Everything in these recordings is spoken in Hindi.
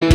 हेलो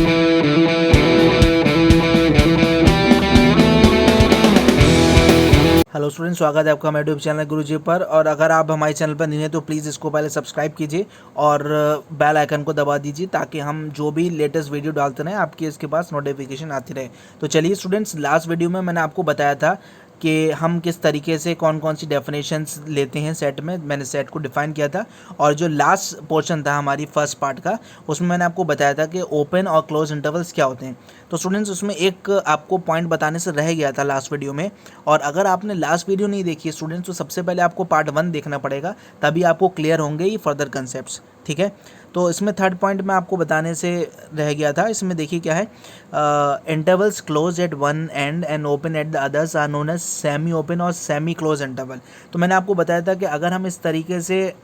स्टूडेंट, स्वागत है आपका हमारे यूट्यूब चैनल गुरुजी पर। और अगर आप हमारे चैनल पर नहीं हैं तो प्लीज़ इसको पहले सब्सक्राइब कीजिए और बेल आइकन को दबा दीजिए ताकि हम जो भी लेटेस्ट वीडियो डालते रहें आपके इसके पास नोटिफिकेशन आती रहे। तो चलिए स्टूडेंट्स, लास्ट वीडियो में मैंने आपको बताया था कि हम किस तरीके से कौन कौन सी डेफिनेशंस लेते हैं सेट में। मैंने सेट को डिफाइन किया था और जो लास्ट पोर्शन था हमारी फर्स्ट पार्ट का, उसमें मैंने आपको बताया था कि ओपन और क्लोज इंटरवल्स क्या होते हैं। तो स्टूडेंट्स, उसमें एक आपको पॉइंट बताने से रह गया था लास्ट वीडियो में। और अगर आपने लास्ट वीडियो नहीं देखी है स्टूडेंट्स, तो सबसे पहले आपको पार्ट 1 देखना पड़ेगा, तभी आपको क्लियर होंगे ये फर्दर कंसेप्ट्स। ठीक है, तो इसमें थर्ड पॉइंट मैं आपको बताने से रह गया था। इसमें देखिए क्या है, intervals close at one end and open at the others are known as semi open और सेमी क्लोज इंटरवल। तो मैंने आपको बताया था कि अगर हम इस तरीके से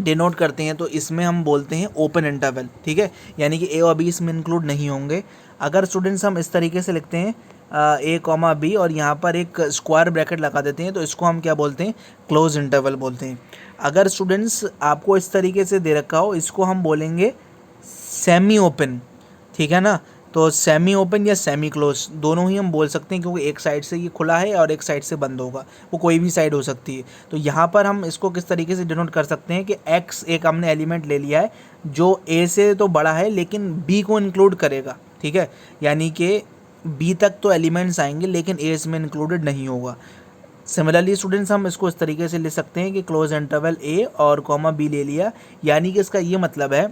डिनोट करते हैं तो इसमें हम बोलते हैं ओपन इंटरवल। ठीक है, यानी कि ए और बी इसमें इंक्लूड नहीं होंगे। अगर स्टूडेंट्स हम इस तरीके से लिखते हैं ए कॉमा बी और यहाँ पर एक स्क्वायर ब्रैकेट लगा देते हैं तो इसको हम क्या बोलते हैं, क्लोज इंटरवल बोलते हैं। अगर स्टूडेंट्स आपको इस तरीके से दे रखा हो, इसको हम बोलेंगे सेमी ओपन। ठीक है ना, तो सेमी ओपन या सेमी क्लोज दोनों ही हम बोल सकते हैं, क्योंकि एक साइड से ये खुला है और एक साइड से बंद होगा, वो कोई भी साइड हो सकती है। तो यहाँ पर हम इसको किस तरीके से डिनोट कर सकते हैं कि x एक हमने एलिमेंट ले लिया है जो a से तो बड़ा है लेकिन b को इंक्लूड करेगा। ठीक है, यानी कि b तक तो एलिमेंट्स आएंगे लेकिन a इसमें इंक्लूडेड नहीं होगा। सिमिलरली स्टूडेंट्स, हम इसको इस तरीके से ले सकते हैं कि क्लोज इंटरवल a और कॉमा b ले लिया, यानी कि इसका ये मतलब है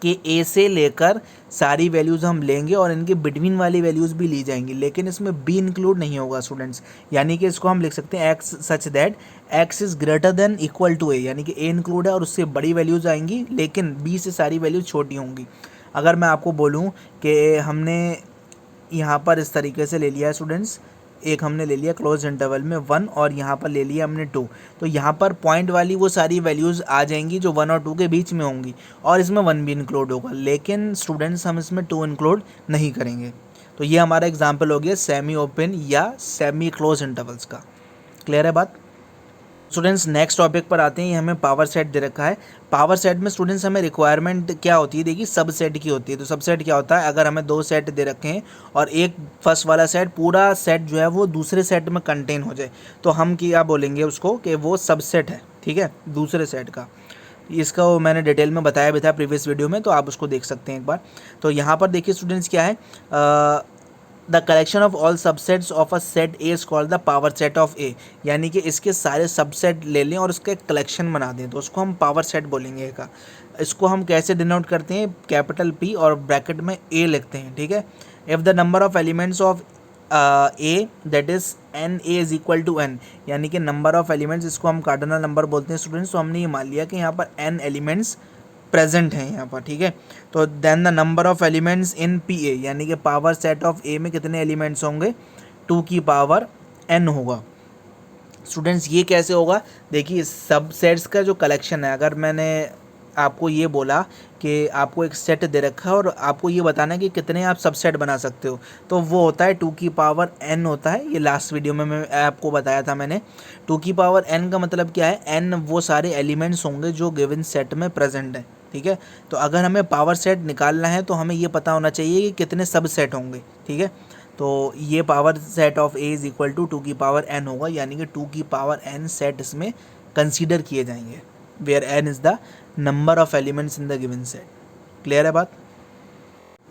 कि ए से लेकर सारी वैल्यूज़ हम लेंगे और इनके बिटवीन वाली वैल्यूज़ भी ली जाएंगी, लेकिन इसमें बी इंक्लूड नहीं होगा स्टूडेंट्स। यानी कि इसको हम लिख सकते हैं x such that X is greater than equal to A, यानी कि ए इंक्लूड है और उससे बड़ी वैल्यूज़ आएंगी लेकिन बी से सारी वैल्यूज छोटी होंगी। अगर मैं आपको बोलूँ कि हमने यहाँ पर इस तरीके से ले लिया है स्टूडेंट्स, एक हमने ले लिया क्लोज इंटरवल में 1 और यहाँ पर ले लिया हमने 2, तो यहाँ पर पॉइंट वाली वो सारी वैल्यूज़ आ जाएंगी जो 1 और 2 के बीच में होंगी और इसमें 1 भी इंक्लूड होगा, लेकिन स्टूडेंट्स हम इसमें 2 इंक्लूड नहीं करेंगे। तो ये हमारा एग्जाम्पल हो गया सेमी ओपन या सेमी क्लोज इंटरवल्स का। क्लियर है बात? स्टूडेंट्स, नेक्स्ट टॉपिक पर आते हैं। ये हमें पावर सेट दे रखा है। पावर सेट में स्टूडेंट्स हमें रिक्वायरमेंट क्या होती है, देखिए सब सेट की होती है। तो सब सेट क्या होता है, अगर हमें 2 सेट दे रखे हैं और एक फर्स्ट वाला सेट पूरा सेट जो है वो दूसरे सेट में कंटेन हो जाए, तो हम क्या बोलेंगे उसको कि वो सबसेट है। ठीक है, दूसरे सेट का। इसका वो मैंने डिटेल में बताया भी था प्रीवियस वीडियो में, तो आप उसको देख सकते हैं एक बार। तो यहाँ पर देखिए स्टूडेंट्स क्या है, the collection of all subsets of a set A is called the power set of A, यानी कि इसके सारे सबसेट ले लें और उसका एक कलेक्शन बना दें तो उसको हम पावर सेट बोलेंगे का। इसको हम कैसे डिनोट करते हैं, कैपिटल पी और ब्रैकेट में ए लिखते हैं। ठीक है, if the number of elements of A that is n A is equal to n, यानी कि नंबर ऑफ एलिमेंट्स, इसको हम कार्डिनल नंबर बोलते हैं स्टूडेंट्स। तो हमने ये मान लिया कि यहाँ पर एन एलिमेंट्स प्रेजेंट हैं यहाँ पर। ठीक है, तो then the number of elements in P A, यानी कि पावर सेट ऑफ ए में कितने एलिमेंट्स होंगे, 2 की पावर n होगा। स्टूडेंट्स, ये कैसे होगा, देखिए सब सेट्स का जो कलेक्शन है, अगर मैंने आपको ये बोला कि आपको एक सेट दे रखा है और आपको ये बताना है कि कितने आप सबसेट बना सकते हो, तो वो होता है 2 की पावर n होता है। ये लास्ट वीडियो में मैं आपको बताया था मैंने। 2 की पावर n का मतलब क्या है, n वो सारे एलिमेंट्स होंगे जो गिवन सेट में प्रेजेंट है। ठीक है, तो अगर हमें पावर सेट निकालना है तो हमें ये पता होना चाहिए कि कितने सब सेट होंगे। ठीक है, तो ये power set of A is equal to 2 की पावर n होगा, यानी कि 2 की पावर n सेट इसमें कंसीडर किए जाएंगे, where n is the number of elements in the given set. Clear है बात?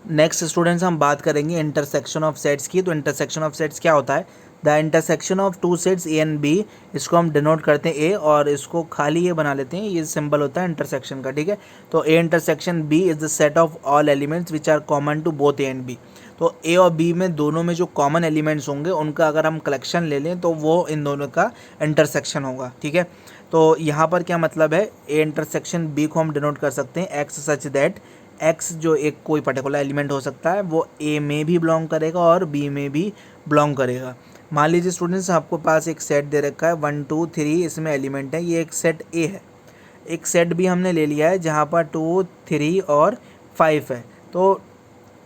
नेक्स्ट स्टूडेंट्स, हम बात करेंगे इंटरसेक्शन ऑफ सेट्स की। तो इंटरसेक्शन ऑफ सेट्स क्या होता है, the intersection of 2 sets A and B, इसको हम डिनोट करते हैं ए और इसको खाली ये बना लेते हैं, ये सिंबल होता है इंटरसेक्शन का। ठीक है, तो A intersection B is the set of all elements which are common to both A and B. तो ए और बी में दोनों में जो कॉमन एलिमेंट्स होंगे उनका अगर हम कलेक्शन ले लें तो वो इन दोनों का इंटरसेक्शन होगा। ठीक है, तो यहाँ पर क्या मतलब है, ए इंटरसेक्शन बी को हम डिनोट कर सकते हैं एक्स सच दैट एक्स जो एक कोई पर्टिकुलर एलिमेंट हो सकता है वो ए में भी बिलोंग करेगा और बी में भी बिलोंग करेगा। मान लीजिए स्टूडेंट्स, आपको पास एक सेट दे रखा है 1 2 3 इसमें एलिमेंट है, ये एक सेट ए है। एक सेट भी हमने ले लिया है जहाँ पर 2 3 और 5 है। तो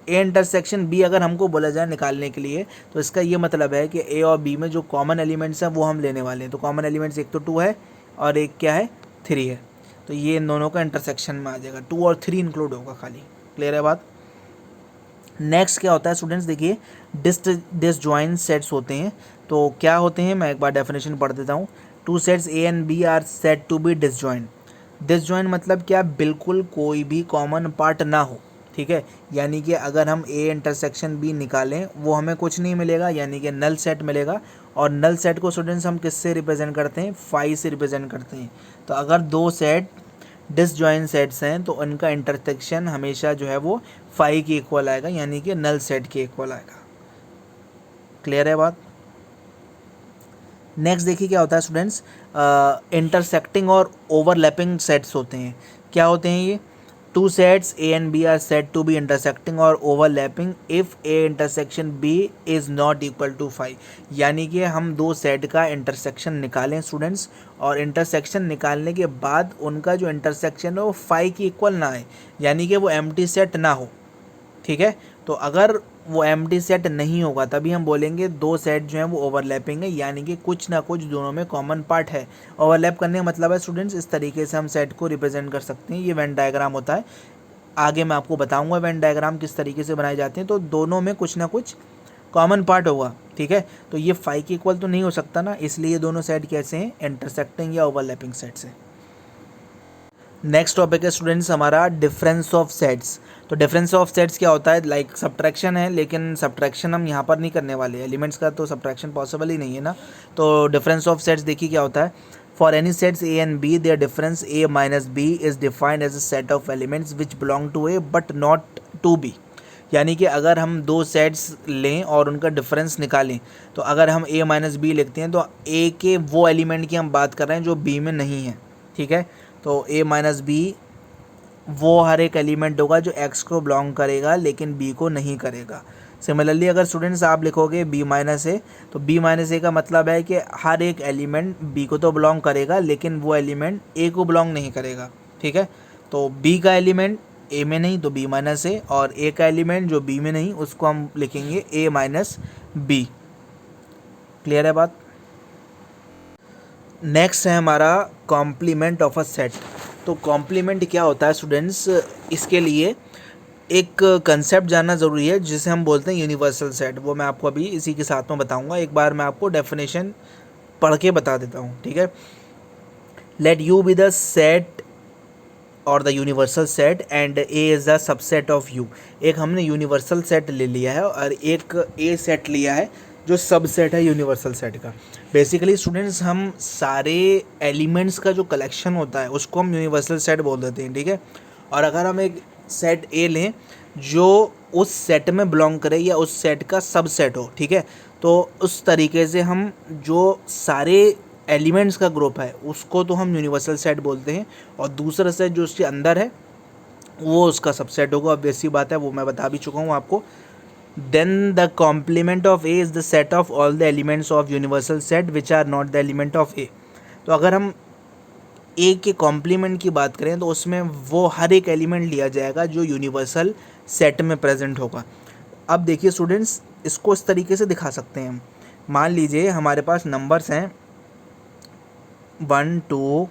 ए इंटरसेक्शन बी अगर हमको बोला जाए निकालने के लिए, तो इसका ये मतलब है कि ए और बी में जो कॉमन एलिमेंट्स हैं वो हम लेने वाले हैं। तो कॉमन एलिमेंट्स एक तो 2 है और एक क्या है, 3 है। तो ये इन दोनों का इंटरसेक्शन में आ जाएगा, 2 और 3 इंक्लूड होगा खाली। क्लियर है बात? नेक्स्ट क्या होता है स्टूडेंट्स, देखिए डिसजॉइंट सेट्स होते हैं। तो क्या होते हैं, मैं एक बार डेफिनेशन पढ़ देता हूँ। Two sets A and B are said to be disjoint. Disjoint मतलब क्या, बिल्कुल कोई भी कॉमन पार्ट ना हो, ठीक है। यानी कि अगर हम ए इंटरसेक्शन बी निकालें वो हमें कुछ नहीं मिलेगा, यानी कि नल सेट मिलेगा। और नल सेट को स्टूडेंट्स हम किससे रिप्रेजेंट करते हैं, फाई से रिप्रेजेंट करते हैं। तो अगर दो सेट डिसजॉइंट सेट्स हैं तो उनका इंटरसेक्शन हमेशा जो है वो फाई के इक्वल आएगा, यानी कि नल सेट के इक्वल आएगा। क्लियर है बात। नेक्स्ट देखिए क्या होता है स्टूडेंट्स, इंटरसेक्टिंग और ओवरलैपिंग सेट्स होते हैं। क्या होते हैं ये, two sets A and B are said to be intersecting और overlapping if A intersection B is not equal to five. यानी कि हम दो सेट का इंटरसेक्शन निकालें स्टूडेंट्स, और इंटरसेक्शन निकालने के बाद उनका जो इंटरसेक्शन है वो फाइव की इक्वल ना आए, यानी कि वो एम्प्टी सेट ना हो, ठीक है। तो अगर वो एम्प्टी सेट नहीं होगा तभी हम बोलेंगे दो सेट जो हैं वो ओवरलैपिंग है, यानी कि कुछ ना कुछ दोनों में कॉमन पार्ट है। ओवरलैप करने का मतलब है स्टूडेंट्स, इस तरीके से हम सेट को रिप्रेजेंट कर सकते हैं। ये वेन डायग्राम होता है, आगे मैं आपको बताऊंगा वेन डायग्राम किस तरीके से बनाए जाते हैं। तो दोनों में कुछ ना कुछ कॉमन पार्ट होगा, ठीक है। तो ये फाइव के इक्वल तो नहीं हो सकता ना, इसलिए दोनों सेट कैसे हैं, इंटरसेक्टिंग या ओवरलैपिंग सेट्स हैं। नेक्स्ट टॉपिक है स्टूडेंट्स हमारा डिफरेंस ऑफ सेट्स। तो डिफरेंस ऑफ सेट्स क्या होता है, लाइक सब्ट्रैक्शन है, लेकिन सब्ट्रैक्शन हम यहाँ पर नहीं करने वाले, एलिमेंट्स का तो सब्ट्रैक्शन पॉसिबल ही नहीं है ना। तो डिफरेंस ऑफ सेट्स देखिए क्या होता है, for any sets A and B their difference A minus B is defined as a set of elements which belong to A but not to B. यानी कि अगर हम दो सेट्स लें और उनका डिफरेंस निकालें, तो अगर हम ए माइनस बी लिखते हैं तो ए के वो एलिमेंट की हम बात कर रहे हैं जो बी में नहीं है, ठीक है। तो ए माइनस बी वो हर एक एलिमेंट होगा जो एक्स को बिलोंग करेगा लेकिन बी को नहीं करेगा। सिमिलरली अगर स्टूडेंट्स आप लिखोगे बी माइनस ए, तो बी माइनस ए का मतलब है कि हर एक एलिमेंट बी को तो बिलोंग करेगा लेकिन वो एलिमेंट ए को बिलोंग नहीं करेगा, ठीक है। तो बी का एलिमेंट ए में नहीं तो बी माइनस ए, और ए का एलिमेंट जो बी में नहीं उसको हम लिखेंगे ए माइनस बी। क्लियर है बात। नेक्स्ट है हमारा कॉम्प्लीमेंट ऑफ अ सेट। तो कॉम्प्लीमेंट क्या होता है स्टूडेंट्स, इसके लिए एक कंसेप्ट जानना ज़रूरी है जिसे हम बोलते हैं यूनिवर्सल सेट। वो मैं आपको अभी इसी के साथ में बताऊंगा, एक बार मैं आपको डेफिनेशन पढ़ के बता देता हूँ, ठीक है। Let U be the set और the universal set and A is the subset of U. एक हमने यूनिवर्सल सेट ले लिया है और एक ए सेट लिया है जो सबसेट है यूनिवर्सल सेट का। बेसिकली स्टूडेंट्स हम सारे एलिमेंट्स का जो कलेक्शन होता है उसको हम यूनिवर्सल सेट बोल देते हैं, ठीक है। और अगर हम एक सेट ए लें जो उस सेट में बिलोंग करे या उस सेट का सबसेट हो, ठीक है, तो उस तरीके से हम जो सारे एलिमेंट्स का ग्रुप है उसको तो हम यूनिवर्सल सेट बोलते हैं, और दूसरा सेट जो उसके अंदर है वो उसका सबसेट होगा। अब वैसी बात है, वो मैं बता भी चुका हूँ आपको। then the complement of A is the set of all the elements of universal set which are not the element of A। तो अगर हम A के कॉम्प्लीमेंट की बात करें तो उसमें वो हर एक एलिमेंट लिया जाएगा जो यूनिवर्सल सेट में प्रेजेंट होगा। अब देखिए स्टूडेंट्स, इसको इस तरीके से दिखा सकते हैं हम। मान लीजिए हमारे पास नंबर्स हैं 1 2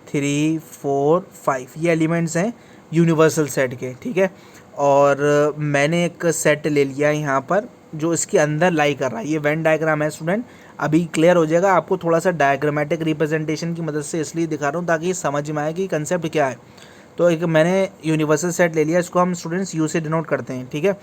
3 4 5, ये एलिमेंट्स हैं यूनिवर्सल सेट के, ठीक है। और मैंने एक सेट ले लिया है यहाँ पर जो इसके अंदर लाई कर रहा है। ये वेन डायग्राम है स्टूडेंट, अभी क्लियर हो जाएगा आपको। थोड़ा सा डायग्रामेटिक रिप्रेजेंटेशन की मदद से इसलिए दिखा रहा हूँ ताकि समझ में आए कि कंसेप्ट क्या है। तो एक मैंने यूनिवर्सल सेट ले लिया, इसको हम स्टूडेंट्स यू से डिनोट करते हैं, ठीक है।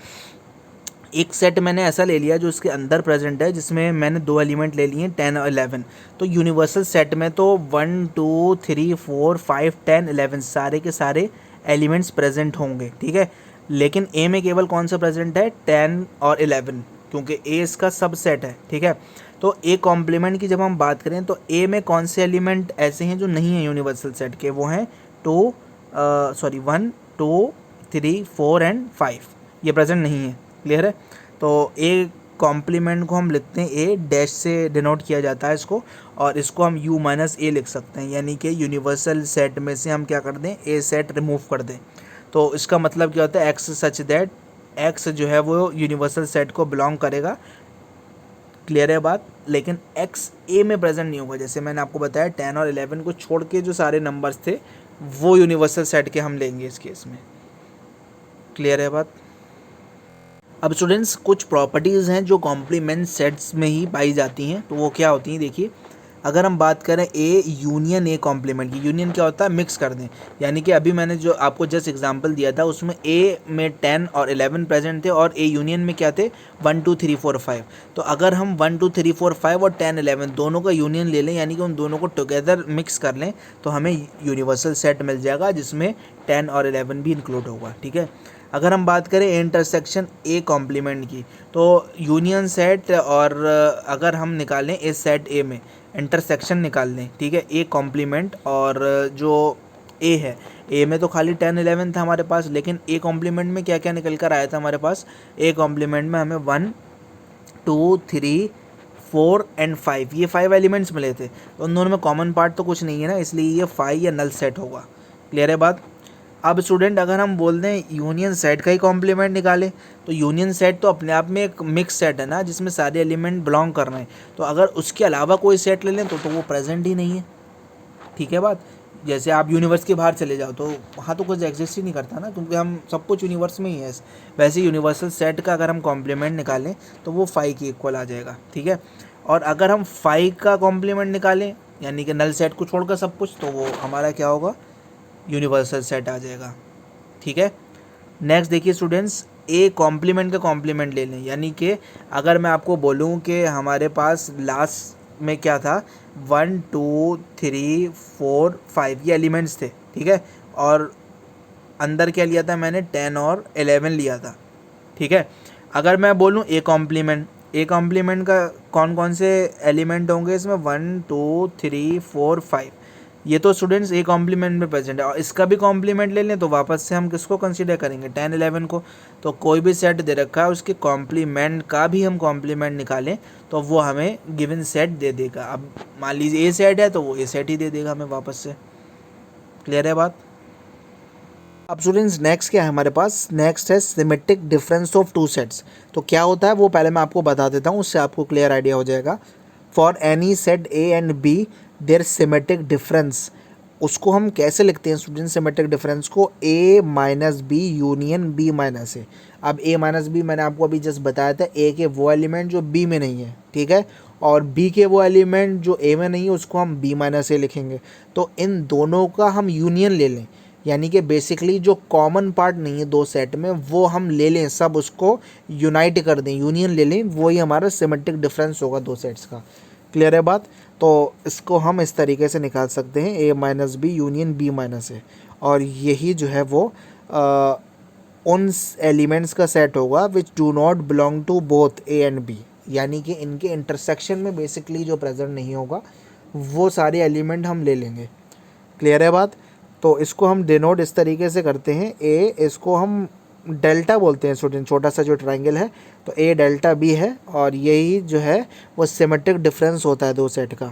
एक सेट मैंने ऐसा ले लिया जो इसके अंदर प्रेजेंट है, जिसमें मैंने दो एलिमेंट ले लिए 10 और 11। तो यूनिवर्सल सेट में तो 1 2 3 4 5 10 11 सारे के सारे एलिमेंट्स प्रेजेंट होंगे, ठीक है। लेकिन ए में केवल कौन सा प्रेजेंट है, 10 और 11, क्योंकि ए इसका सब सेट है, ठीक है। तो ए कॉम्प्लीमेंट की जब हम बात करें तो ए में कौन से एलिमेंट ऐसे हैं जो नहीं है यूनिवर्सल सेट के, वो हैं 1 2 3 4 एंड 5, ये प्रेजेंट नहीं है। क्लियर है। तो ए कॉम्प्लीमेंट को हम लिखते हैं ए डैश से डिनोट किया जाता है इसको, और इसको हम यू माइनस ए लिख सकते हैं, यानी कि यूनिवर्सल सेट में से हम क्या कर दें, ए सेट रिमूव कर दें। तो इसका मतलब क्या होता है, एक्स सच दैट एक्स जो है वो यूनिवर्सल सेट को बिलोंग करेगा। क्लियर है बात। लेकिन एक्स ए में प्रेजेंट नहीं होगा, जैसे मैंने आपको बताया 10 और 11 को छोड़ के जो सारे नंबर्स थे वो यूनिवर्सल सेट के हम लेंगे इस केस में। क्लियर है बात। अब स्टूडेंट्स कुछ प्रॉपर्टीज़ हैं जो कॉम्प्लीमेंट सेट्स में ही पाई जाती हैं, तो वो क्या होती हैं देखिए। अगर हम बात करें ए यूनियन ए कॉम्प्लीमेंट की, यूनियन क्या होता है, मिक्स कर दें। यानी कि अभी मैंने जो आपको जस्ट एग्जांपल दिया था उसमें ए में 10 और 11 प्रेजेंट थे और ए यूनियन में क्या थे 1 2 3 4 5। तो अगर हम 1 2 3 4 5 और 10 11 दोनों का यूनियन ले लें, यानी कि उन दोनों को टुगेदर मिक्स कर लें, तो हमें यूनिवर्सल सेट मिल जाएगा जिसमें 10 और 11 भी इंक्लूड होगा। ठीक है। अगर हम बात करें इंटरसेक्शन ए कॉम्प्लीमेंट की, तो यूनियन सेट और अगर हम निकालें इस सेट ए में इंटरसेक्शन निकाल लें, ठीक है, ए कॉम्प्लीमेंट और जो ए है, ए में तो खाली 10 11 था हमारे पास, लेकिन ए कॉम्प्लीमेंट में क्या क्या निकल कर आया था हमारे पास। ए कॉम्प्लीमेंट में हमें 1 2 3 4 एंड 5, ये 5 एलिमेंट्स मिले थे। तो उन दोनों में कॉमन पार्ट तो कुछ नहीं है ना, इसलिए ये 5 या नल सेट होगा। क्लियर है बात। अब स्टूडेंट अगर हम बोल दें यूनियन सेट का ही कॉम्प्लीमेंट निकालें, तो यूनियन सेट तो अपने आप में एक मिक्स सेट है ना, जिसमें सारे एलिमेंट बिलोंग कर रहे हैं। तो अगर उसके अलावा कोई सेट ले लें तो वो प्रेजेंट ही नहीं है। ठीक है बात। जैसे आप यूनिवर्स के बाहर चले जाओ तो वहाँ तो कुछ एग्जिस्ट ही नहीं करता ना, क्योंकि हम सब कुछ यूनिवर्स में ही है। वैसे यूनिवर्सल सेट का अगर हम कॉम्प्लीमेंट निकालें तो वो 5 के इक्वल आ जाएगा। ठीक है। और अगर हम 5 का कॉम्प्लीमेंट निकालें, यानी कि नल सेट को छोड़कर सब कुछ, तो वो हमारा क्या होगा, यूनिवर्सल सेट आ जाएगा। ठीक है। नेक्स्ट देखिए स्टूडेंट्स, ए कॉम्प्लीमेंट का कॉम्प्लीमेंट ले लें, यानी कि अगर मैं आपको बोलूं कि हमारे पास लास्ट में क्या था 1 2 3 4 5 ये एलिमेंट्स थे। ठीक है। और अंदर क्या लिया था मैंने 10 और 11 लिया था। ठीक है। अगर मैं बोलूं ए कॉम्प्लीमेंट का कौन कौन से एलिमेंट होंगे इसमें 1 2 3 4 5, ये तो स्टूडेंट्स ए कॉम्प्लीमेंट में प्रेजेंट है। और इसका भी कॉम्प्लीमेंट ले लें तो वापस से हम किसको कंसीडर करेंगे, 10 11 को। तो कोई भी सेट दे रखा है उसके कॉम्प्लीमेंट का भी हम कॉम्प्लीमेंट निकालें तो वो हमें गिवन सेट दे देगा। अब मान लीजिए ए सेट है तो वो ए सेट ही दे देगा हमें वापस से। क्लियर है बात। अब स्टूडेंट्स नेक्स्ट क्या है हमारे पास, नेक्स्ट है symmetric difference of two sets. तो क्या होता है वो पहले मैं आपको बता देता हूँ, उससे आपको क्लियर आइडिया हो जाएगा। For any set A and B their symmetric difference, उसको हम कैसे लिखते हैं स्टूडेंट, सिमेट्रिक डिफरेंस को A minus B union B minus A. अब ए माइनस बी मैंने आपको अभी जस्ट बताया था, ए के वो एलिमेंट जो बी में नहीं है, ठीक है, और बी के वो एलिमेंट जो ए में नहीं है उसको हम बी माइनस ए लिखेंगे। तो इन दोनों का हम यूनियन ले लें, यानी कि बेसिकली जो कॉमन पार्ट नहीं है दो सेट में वो हम ले लें, सब उसको यूनाइट कर दें, यूनियन ले लें, वही हमारा सिमेट्रिक डिफरेंस होगा दो सेट्स का। क्लियर है बात। तो इसको हम इस तरीके से निकाल सकते हैं, A minus B union B minus A, और यही जो है वो उन एलिमेंट्स का सेट होगा which do not belong to both A and B, यानी कि इनके इंटरसेक्शन में बेसिकली जो प्रेजेंट नहीं होगा वो सारे एलिमेंट हम ले लेंगे। क्लियर है बात। तो इसको हम डिनोट इस तरीके से करते हैं, ए इसको हम डेल्टा बोलते हैं स्टूडेंट, छोटा सा जो ट्रायंगल है, तो ए डेल्टा बी है, और यही जो है वो सिमेट्रिक डिफरेंस होता है दो सेट का।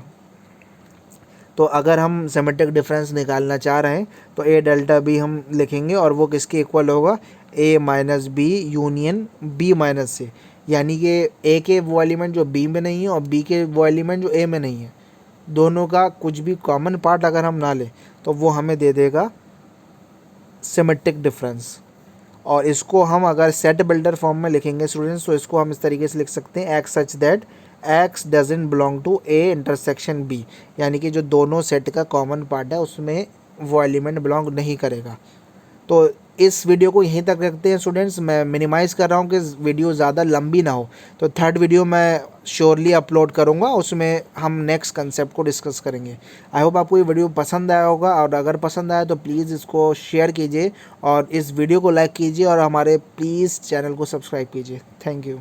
तो अगर हम सिमेट्रिक डिफरेंस निकालना चाह रहे हैं तो ए डेल्टा बी हम लिखेंगे, और वो किसके इक्वल होगा, A minus B union B minus A, यानी कि ए के वो एलिमेंट जो बी में नहीं है और बी के वो एलिमेंट जो ए में नहीं है, दोनों का कुछ भी कॉमन पार्ट अगर हम ना लें तो वो हमें दे देगा सिमेट्रिक डिफरेंस। और इसको हम अगर सेट बिल्डर फॉर्म में लिखेंगे स्टूडेंट्स, तो इसको हम इस तरीके से लिख सकते हैं, x such that x doesn't belong to A intersection B, यानी कि जो दोनों सेट का कॉमन पार्ट है उसमें वो एलिमेंट बिलोंग नहीं करेगा। तो इस वीडियो को यहीं तक रखते हैं स्टूडेंट्स, मैं मिनिमाइज़ कर रहा हूँ कि वीडियो ज़्यादा लंबी ना हो। तो थर्ड वीडियो मैं श्योरली अपलोड करूँगा, उसमें हम नेक्स्ट कंसेप्ट को डिस्कस करेंगे। आई होप आपको ये वीडियो पसंद आया होगा, और अगर पसंद आया तो प्लीज़ इसको शेयर कीजिए और इस वीडियो को लाइक कीजिए और हमारे प्लीज़ चैनल को सब्सक्राइब कीजिए। Thank you.